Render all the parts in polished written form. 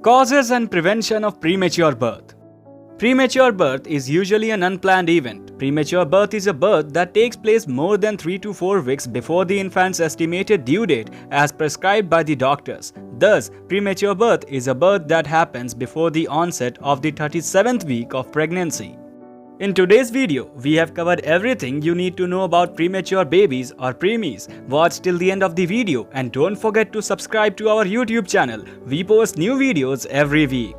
Causes and prevention of premature birth. Premature birth is usually an unplanned event. Premature birth is a birth that takes place more than 3 to 4 weeks before the infant's estimated due date as prescribed by the doctors. Thus, premature birth is a birth that happens before the onset of the 37th week of pregnancy. In today's video, we have covered everything you need to know about premature babies or preemies. Watch till the end of the video and don't forget to subscribe to our YouTube channel. We post new videos every week.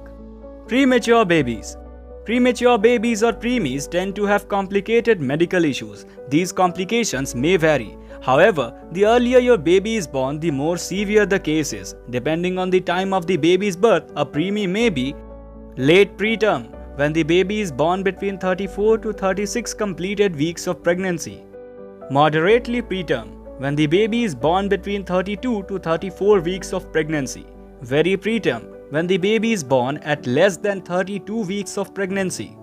Premature babies. Premature babies or preemies tend to have complicated medical issues. These complications may vary. However, the earlier your baby is born, the more severe the case is. Depending on the time of the baby's birth, a preemie may be late preterm, when the baby is born between 34 to 36 completed weeks of pregnancy. Moderately preterm, when the baby is born between 32 to 34 weeks of pregnancy. Very preterm, when the baby is born at less than 32 weeks of pregnancy.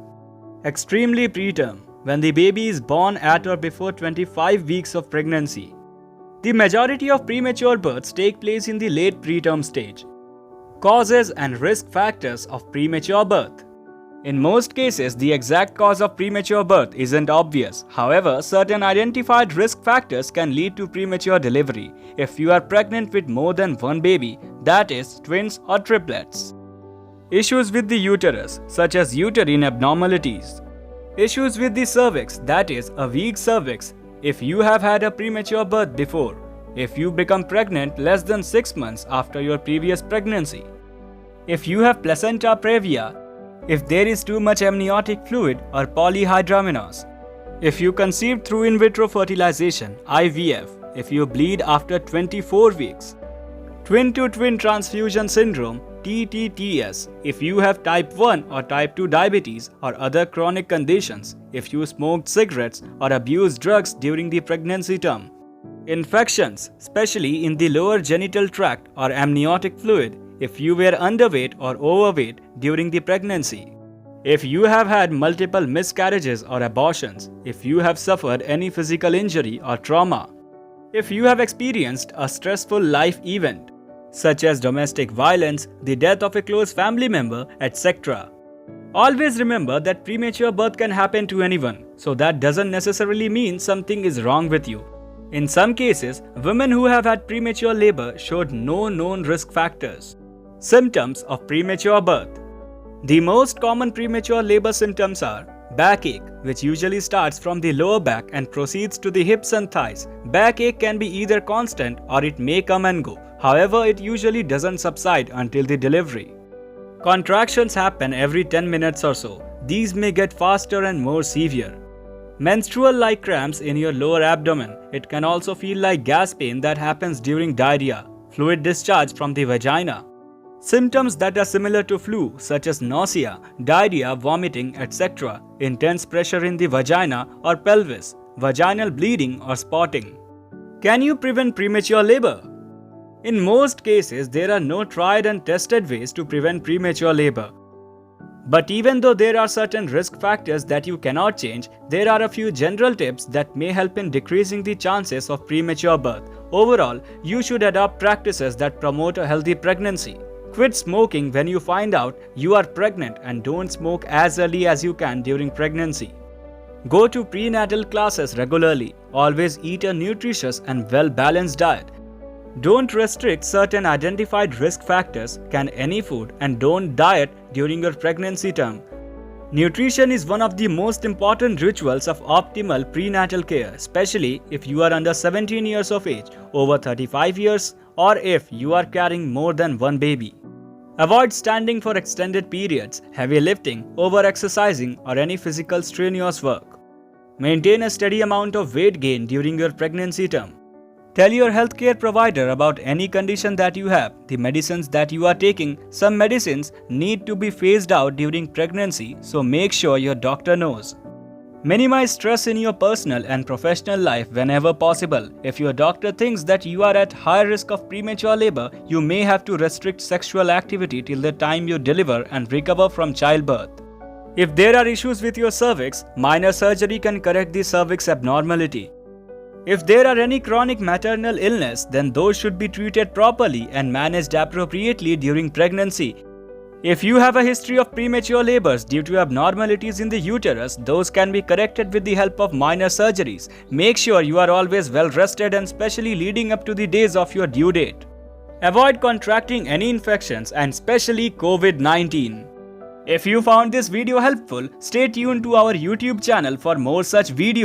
Extremely preterm, when the baby is born at or before 25 weeks of pregnancy. The majority of premature births take place in the late preterm stage. Causes and risk factors of premature birth. In most cases, the exact cause of premature birth isn't obvious. However, certain identified risk factors can lead to premature delivery if you are pregnant with more than one baby, that is, twins or triplets. Issues with the uterus, such as uterine abnormalities. Issues with the cervix, that is, a weak cervix, if you have had a premature birth before. If you become pregnant less than 6 months after your previous pregnancy. If you have placenta previa, if there is too much amniotic fluid or polyhydramnios, if you conceived through in vitro fertilization (IVF), if you bleed after 24 weeks, twin-to-twin transfusion syndrome (TTTS), if you have type 1 or type 2 diabetes or other chronic conditions, if you smoked cigarettes or abused drugs during the pregnancy term, infections, especially in the lower genital tract or amniotic fluid, if you were underweight or overweight during the pregnancy, if you have had multiple miscarriages or abortions, if you have suffered any physical injury or trauma, if you have experienced a stressful life event, such as domestic violence, the death of a close family member, etc. Always remember that premature birth can happen to anyone, so that doesn't necessarily mean something is wrong with you. In some cases, women who have had premature labor showed no known risk factors. Symptoms of premature birth. The most common premature labor symptoms are backache, which usually starts from the lower back and proceeds to the hips and thighs. Backache can be either constant or it may come and go. However, it usually doesn't subside until the delivery. Contractions happen every 10 minutes or so. These may get faster and more severe. Menstrual-like cramps in your lower abdomen. It can also feel like gas pain that happens during diarrhea. Fluid discharge from the vagina. Symptoms that are similar to flu, such as nausea, diarrhea, vomiting, etc. Intense pressure in the vagina or pelvis, vaginal bleeding or spotting. Can you prevent premature labor? In most cases, there are no tried and tested ways to prevent premature labor. But even though there are certain risk factors that you cannot change, there are a few general tips that may help in decreasing the chances of premature birth. Overall, you should adopt practices that promote a healthy pregnancy. Quit smoking when you find out you are pregnant and don't smoke as early as you can during pregnancy. Go to prenatal classes regularly. Always eat a nutritious and well-balanced diet. Don't restrict certain identified risk factors, can any food, and don't diet during your pregnancy term. Nutrition is one of the most important rituals of optimal prenatal care, especially if you are under 17 years of age, over 35 years, or if you are carrying more than one baby. Avoid standing for extended periods, heavy lifting, over-exercising, or any physical strenuous work. Maintain a steady amount of weight gain during your pregnancy term. Tell your healthcare provider about any condition that you have, the medicines that you are taking. Some medicines need to be phased out during pregnancy, so make sure your doctor knows. Minimize stress in your personal and professional life whenever possible. If your doctor thinks that you are at high risk of premature labor, you may have to restrict sexual activity till the time you deliver and recover from childbirth. If there are issues with your cervix, minor surgery can correct the cervix abnormality. If there are any chronic maternal illness, then those should be treated properly and managed appropriately during pregnancy. If you have a history of premature labors due to abnormalities in the uterus, those can be corrected with the help of minor surgeries. Make sure you are always well rested and especially leading up to the days of your due date. Avoid contracting any infections and especially COVID-19. If you found this video helpful, stay tuned to our YouTube channel for more such videos.